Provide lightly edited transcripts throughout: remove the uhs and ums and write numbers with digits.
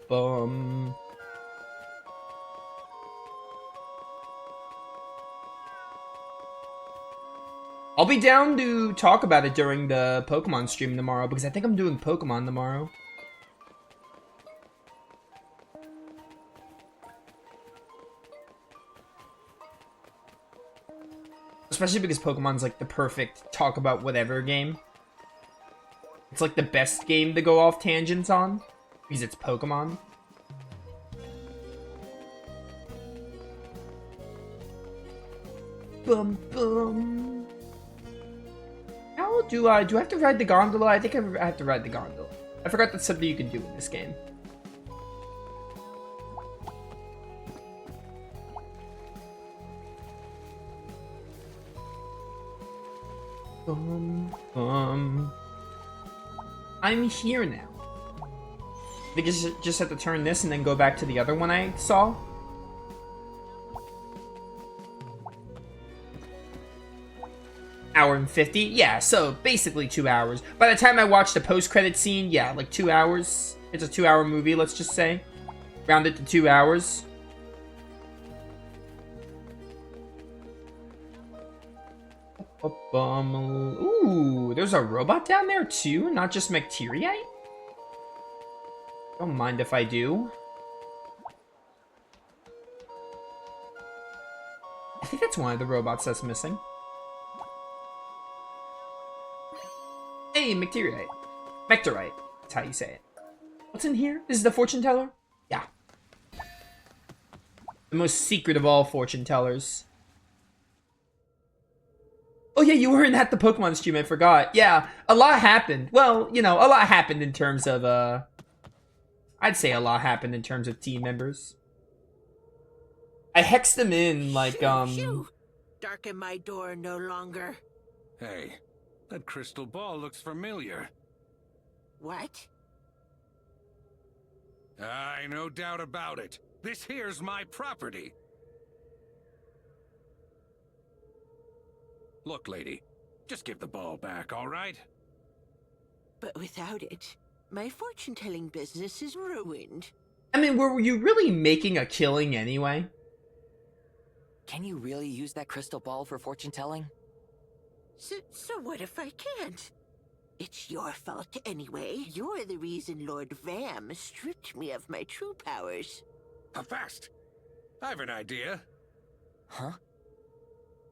bum. I'll be down to talk about it during the Pokemon stream tomorrow because I think I'm doing Pokemon tomorrow. Especially because Pokemon's like the perfect talk about whatever game. It's like the best game to go off tangents on because it's Pokemon. Bum bum. How do I have to ride the gondola? I think I have to ride the gondola. I forgot that's something you can do in this game. I'm here now. I think I just have to turn this and then go back to the other one I saw. Hour and 50? Yeah, so basically 2 hours. By the time I watch the post-credit scene, yeah, like 2 hours. It's a 2-hour movie, let's just say. Round it to 2 hours. Ooh, there's a robot down there too, not just Bacteriite? Don't mind if I do. I think that's one of the robots that's missing. Hey, Bacteriite. Bacteriite. That's how you say it. What's in here? This is the fortune teller? Yeah. The most secret of all fortune tellers. Oh yeah, you weren't at the Pokemon stream, I forgot. Yeah, a lot happened. Well, you know, a lot happened in terms of, I'd say a lot happened in terms of team members. I hexed them in, like, Phew. Darken my door no longer. Hey, that crystal ball looks familiar. What? Aye, no doubt about it. This here's my property. Look, lady, just give the ball back, all right? But without it, my fortune-telling business is ruined. I mean, were you really making a killing anyway? Can you really use that crystal ball for fortune telling? So what if I can't? It's your fault anyway. You're the reason Lord Vam stripped me of my true powers. Fast! I've an idea. Huh?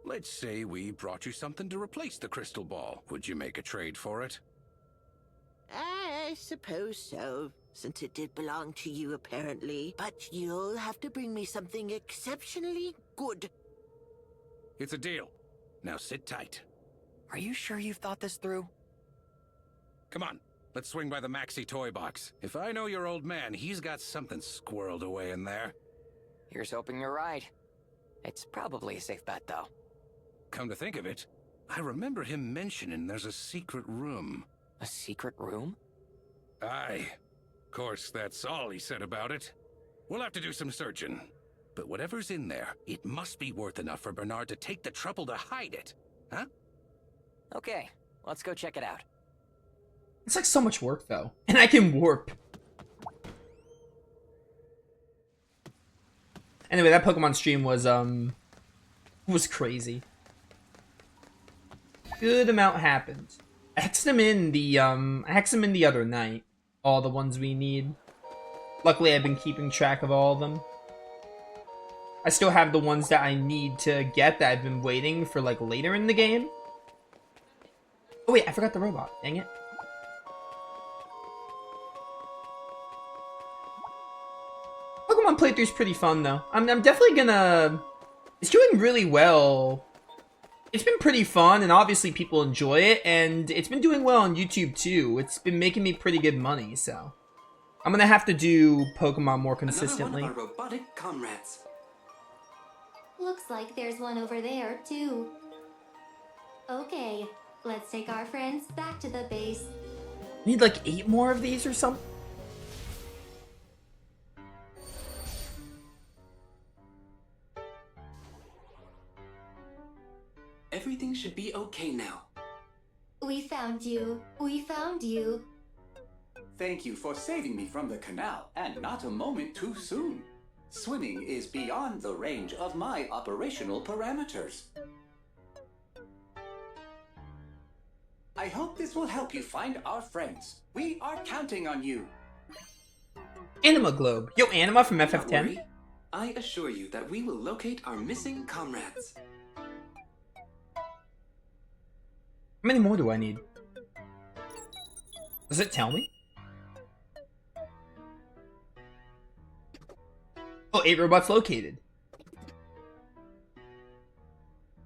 Let's say we brought you something to replace the crystal ball. Would you make a trade for it? I suppose so, since it did belong to you apparently. But you'll have to bring me something exceptionally good. It's a deal. Now sit tight. Are you sure you've thought this through? Come on, let's swing by the Maxi toy box. If I know your old man, he's got something squirreled away in there. Here's hoping you're right. It's probably a safe bet, though. Come to think of it, I remember him mentioning there's a secret room. A secret room? Aye. Of course, that's all he said about it. We'll have to do some searching. But whatever's in there, it must be worth enough for Bernard to take the trouble to hide it. Huh? Okay, let's go check it out. It's like so much work, though. And I can warp. Anyway, that Pokemon stream was crazy. Good amount happened. I hexed them in the other night. All the ones we need. Luckily, I've been keeping track of all of them. I still have the ones that I need to get that I've been waiting for, like, later in the game. Oh wait, I forgot the robot. Dang it. Pokemon playthrough's pretty fun, though. I'm definitely gonna... It's doing really well. It's been pretty fun, and obviously people enjoy it, and it's been doing well on YouTube, too. It's been making me pretty good money, so... I'm gonna have to do Pokemon more consistently. Another one of our robotic comrades. Looks like there's one over there, too. Okay, let's take our friends back to the base. Need like 8 more of these or something? Everything should be okay now. We found you. We found you. thank you for saving me from the canal, and not a moment too soon. Swimming is beyond the range of my operational parameters. I hope this will help you find our friends. We are counting on you. Anima Globe. Yo, Anima from Don't FF10. worry. I assure you that we will locate our missing comrades. How many more do I need? Does it tell me? Oh, 8 robots located.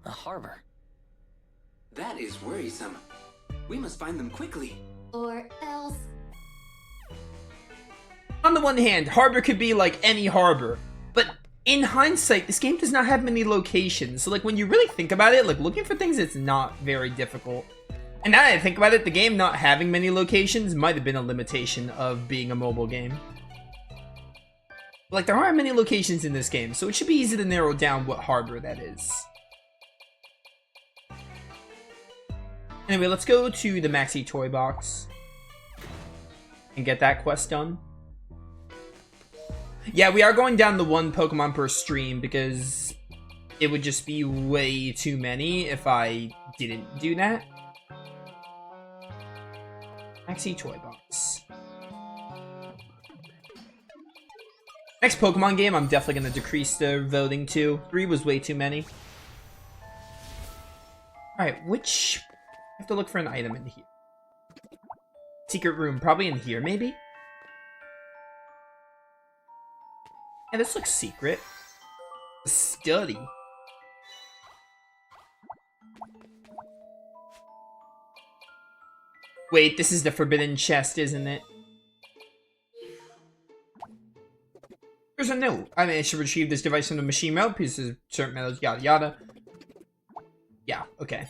A harbor. That is worrisome. We must find them quickly. Or else. On the one hand, harbor could be like any harbor, but in hindsight, this game does not have many locations. So like when you really think about it, like looking for things, it's not very difficult. And now that I think about it, the game not having many locations might have been a limitation of being a mobile game. Like there aren't many locations in this game, so it should be easy to narrow down what harbor that is. Anyway, let's go to the Maxi Toy Box and get that quest done. Yeah, we are going down to 1 Pokemon per stream because it would just be way too many if I didn't do that. Maxi Toy Box. Next Pokemon game, I'm definitely going to decrease the voting to. 3 was way too many. Alright, which... I have to look for an item in here. Secret room, probably in here, maybe? Yeah, this looks secret. A study. Wait, this is the forbidden chest, isn't it? There's a note. I managed to retrieve this device from the machine mouthpieces of certain metals, yada yada. Yeah, okay.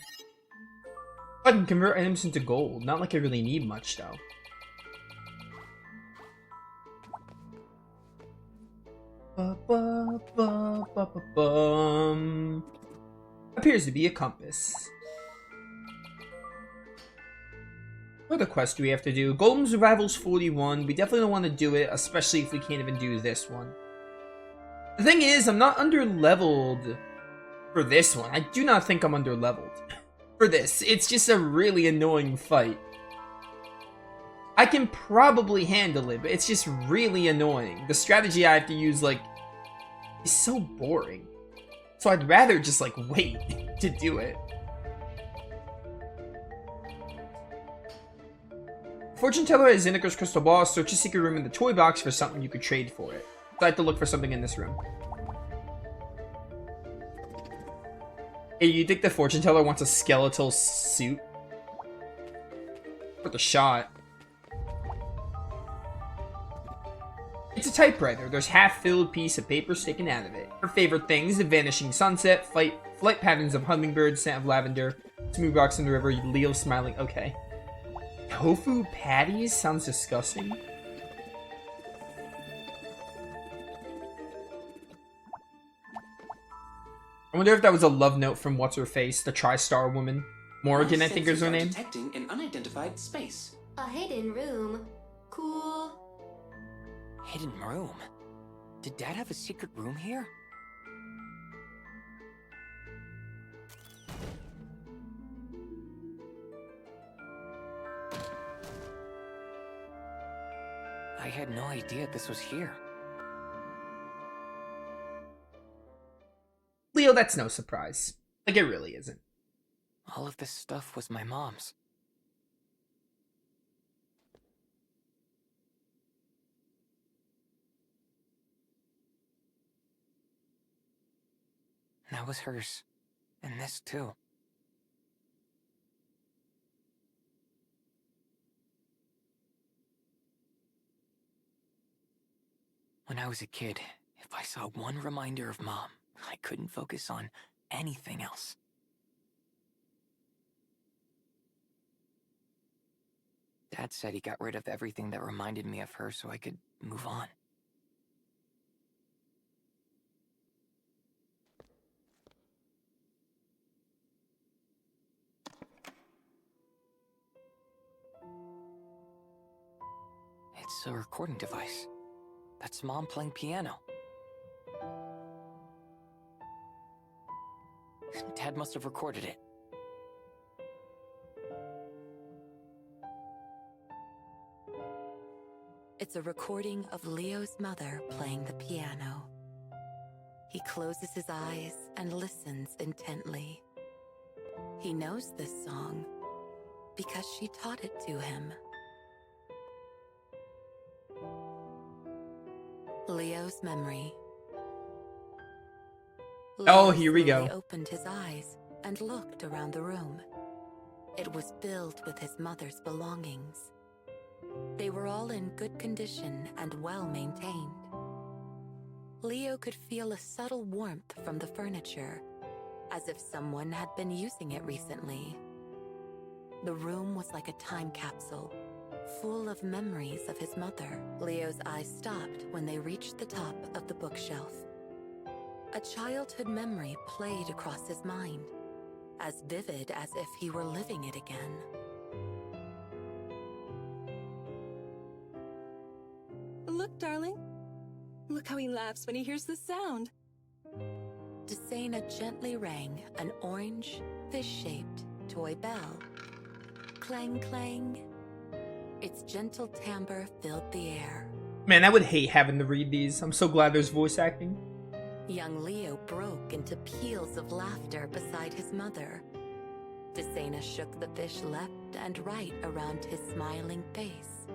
I can convert items into gold. Not like I really need much, though. Appears to be a compass. What other quest do we have to do? Golden Survival's 41. We definitely don't want to do it, especially if we can't even do this one. The thing is, I'm not under-leveled for this one. I do not think I'm under-leveled for this. It's just a really annoying fight. I can probably handle it, but it's just really annoying. The strategy I have to use, like, is so boring. So I'd rather just, like, wait to do it. Fortune teller is Inica's crystal ball. Search a secret room in the toy box for something you could trade for it. So I have to look for something in this room. Hey, you think the fortune teller wants a skeletal suit? Worth a shot. It's a typewriter. There's half-filled piece of paper sticking out of it. Her favorite things: the vanishing sunset, flight patterns of hummingbirds, scent of lavender, smooth rocks in the river, Leo smiling. Okay. Tofu patties? Sounds disgusting. I wonder if that was a love note from What's-Her-Face, the Tri-Star woman. Morgan, I think is her name. Detecting an unidentified space. A hidden room. Cool. Hidden room? Did Dad have a secret room here? I had no idea this was here. Leo, that's no surprise. Like, it really isn't. All of this stuff was my mom's. That was hers. And this too. When I was a kid, if I saw one reminder of Mom, I couldn't focus on anything else. Dad said he got rid of everything that reminded me of her so I could move on. It's a recording device. That's Mom playing piano. Dad must have recorded it. It's a recording of Leo's mother playing the piano. He closes his eyes and listens intently. He knows this song because she taught it to him. Leo's memory. Oh, Leo here we go. slowly opened his eyes and looked around the room. It was filled with his mother's belongings. They were all in good condition and well maintained. Leo could feel a subtle warmth from the furniture, as if someone had been using it recently. The room was like a time capsule, full of memories of his mother. Leo's eyes stopped when they reached the top of the bookshelf. A childhood memory played across his mind, as vivid as if he were living it again. Look, darling. Look how he laughs when he hears the sound. Desena gently rang an orange, fish-shaped toy bell. Clang, clang. Its gentle timbre filled the air. Man, I would hate having to read these. I'm so glad there's voice acting. Young Leo broke into peals of laughter beside his mother. Desena shook the fish left and right around his smiling face.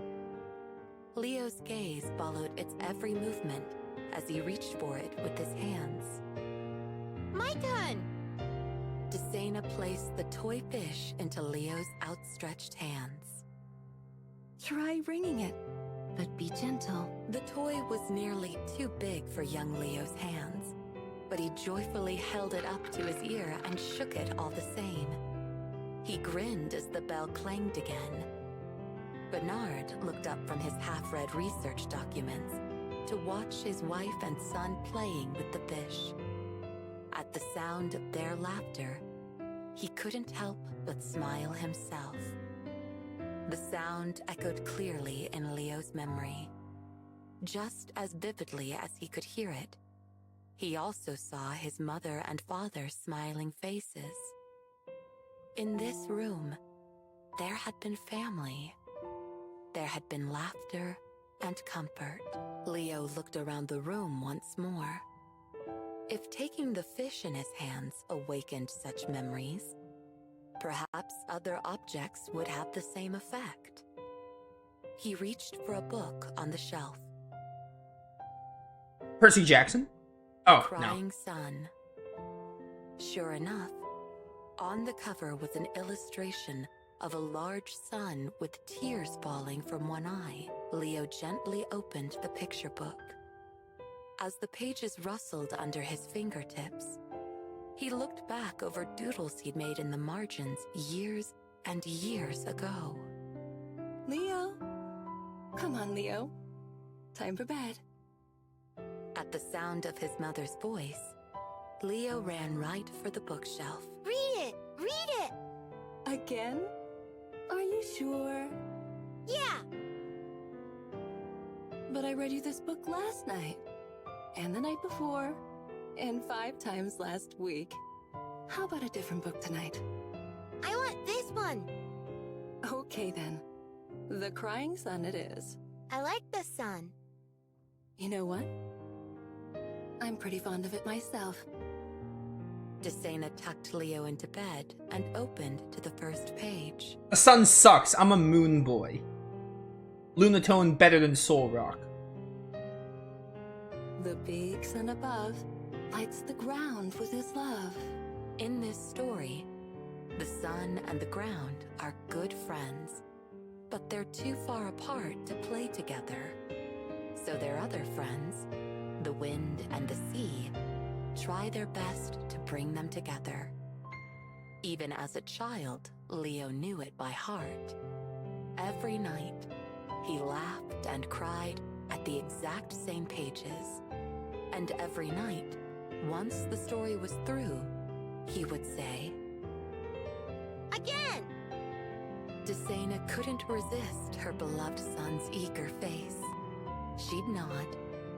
Leo's gaze followed its every movement as he reached for it with his hands. My turn! Desena placed the toy fish into Leo's outstretched hands. Try ringing it, but be gentle. The toy was nearly too big for young Leo's hands, but he joyfully held it up to his ear and shook it all the same. He grinned as the bell clanged again. Bernard looked up from his half-read research documents to watch his wife and son playing with the fish. At the sound of their laughter, he couldn't help but smile himself. The sound echoed clearly in Leo's memory. Just as vividly as he could hear it, he also saw his mother and father's smiling faces. In this room, there had been family. There had been laughter and comfort. Leo looked around the room once more. If taking the fish in his hands awakened such memories, perhaps other objects would have the same effect. He reached for a book on the shelf. Percy Jackson? Oh, no. Crying Sun. Sure enough, on the cover was an illustration of a large sun with tears falling from one eye. Leo gently opened the picture book. As the pages rustled under his fingertips, he looked back over doodles he'd made in the margins years and years ago. Leo? Come on, Leo. Time for bed. At the sound of his mother's voice, Leo ran right for the bookshelf. Read it! Read it! Again? Are you sure? Yeah! But I read you this book last night, and the night before, and 5 times last week. How about a different book tonight? I want this one! Okay then. The Crying Sun it is. I like the sun. You know what? I'm pretty fond of it myself. Desena tucked Leo into bed and opened to the first page. The sun sucks. I'm a moon boy. Lunatone better than Soul Rock. The big sun above lights the ground with his love. In this story, the sun and the ground are good friends, but they're too far apart to play together. So their other friends, the wind and the sea, try their best to bring them together. Even as a child, Leo knew it by heart. Every night, he laughed and cried at the exact same pages. And every night, once the story was through, he would say, Again! Desena couldn't resist her beloved son's eager face. She'd nod,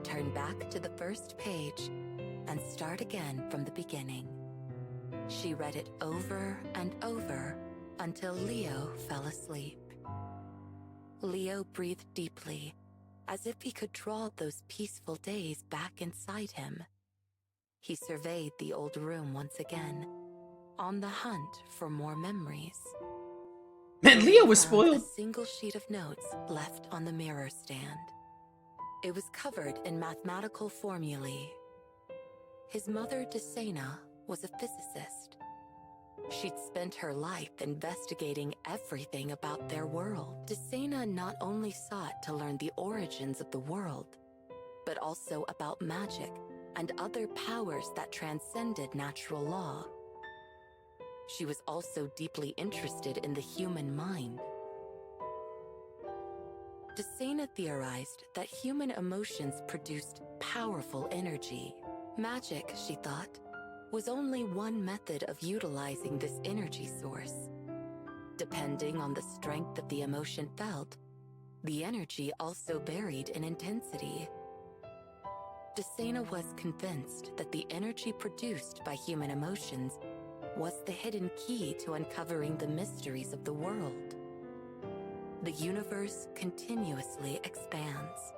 turn back to the first page, and start again from the beginning. She read it over and over until Leo fell asleep. Leo breathed deeply, as if he could draw those peaceful days back inside him. He surveyed the old room once again, on the hunt for more memories. Man, Leo was He found spoiled. a single sheet of notes left on the mirror stand. It was covered in mathematical formulae. His mother, Desena, was a physicist. She'd spent her life investigating everything about their world. Desena not only sought to learn the origins of the world, but also about magic and other powers that transcended natural law. She was also deeply interested in the human mind. Desena theorized that human emotions produced powerful energy. Magic, she thought, was only one method of utilizing this energy source. Depending on the strength of the emotion felt, the energy also varied in intensity. Desena was convinced that the energy produced by human emotions was the hidden key to uncovering the mysteries of the world. The universe continuously expands,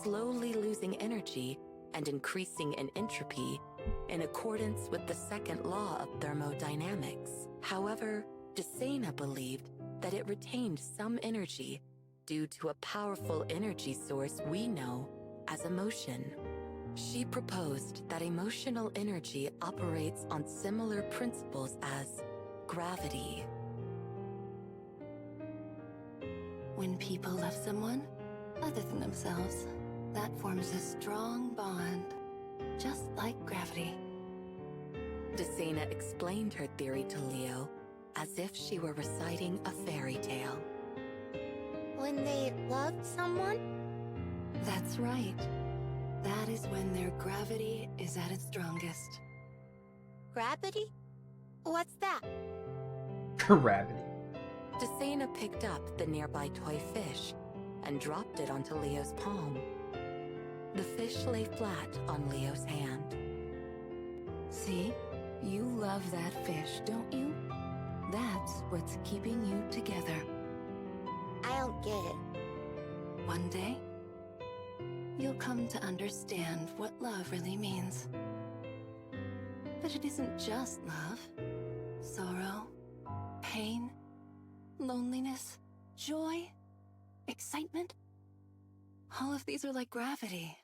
slowly losing energy and increasing in entropy in accordance with the second law of thermodynamics. However, Desena believed that it retained some energy due to a powerful energy source we know as emotion. She proposed that emotional energy operates on similar principles as gravity. When people love someone other than themselves, that forms a strong bond, just like gravity. Desena explained her theory to Leo as if she were reciting a fairy tale. When they love someone? That's right. That is when their gravity is at its strongest. Gravity? What's that? Gravity. Desena picked up the nearby toy fish and dropped it onto Leo's palm. The fish lay flat on Leo's hand. See? You love that fish, don't you? That's what's keeping you together. I don't get it. One day, you'll come to understand what love really means. But it isn't just love. Sorrow, pain, loneliness, joy, excitement. All of these are like gravity.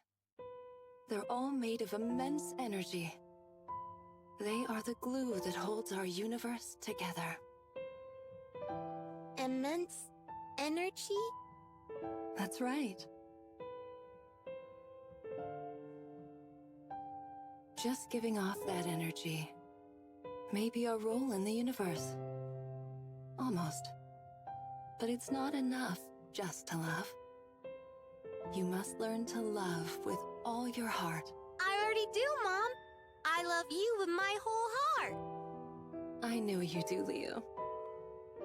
They're all made of immense energy. They are the glue that holds our universe together. Immense energy? That's right. Just giving off that energy may be our role in the universe. Almost. But it's not enough just to love. You must learn to love with all your heart. I already do, Mom. I love you with my whole heart. I know you do, Leo.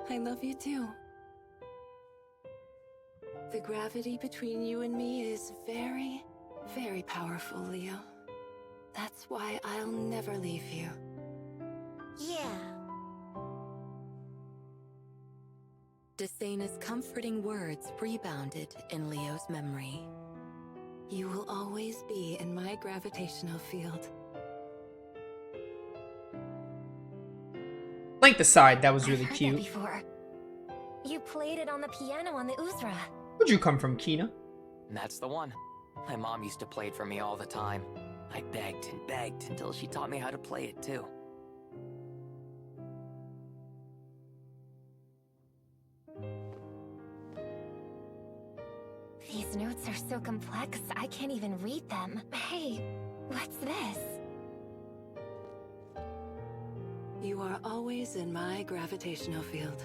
I love you too. The gravity between you and me is very, very powerful, Leo. That's why I'll never leave you. Yeah. Desena's comforting words rebounded in Leo's memory. You will always be in my gravitational field. Length aside, that was I've really heard cute. that before. You played it on the piano on the Uzra. Where'd you come from, Kina? That's the one. My mom used to play it for me all the time. I begged and begged until she taught me how to play it too. These notes are so complex, I can't even read them. Hey, what's this? You are always in my gravitational field.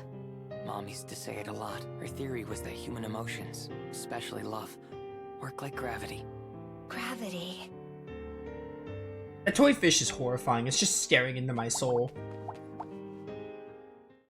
Mom used to say it a lot. Her theory was that human emotions, especially love, work like gravity. Gravity. That toy fish is horrifying. It's just staring into my soul.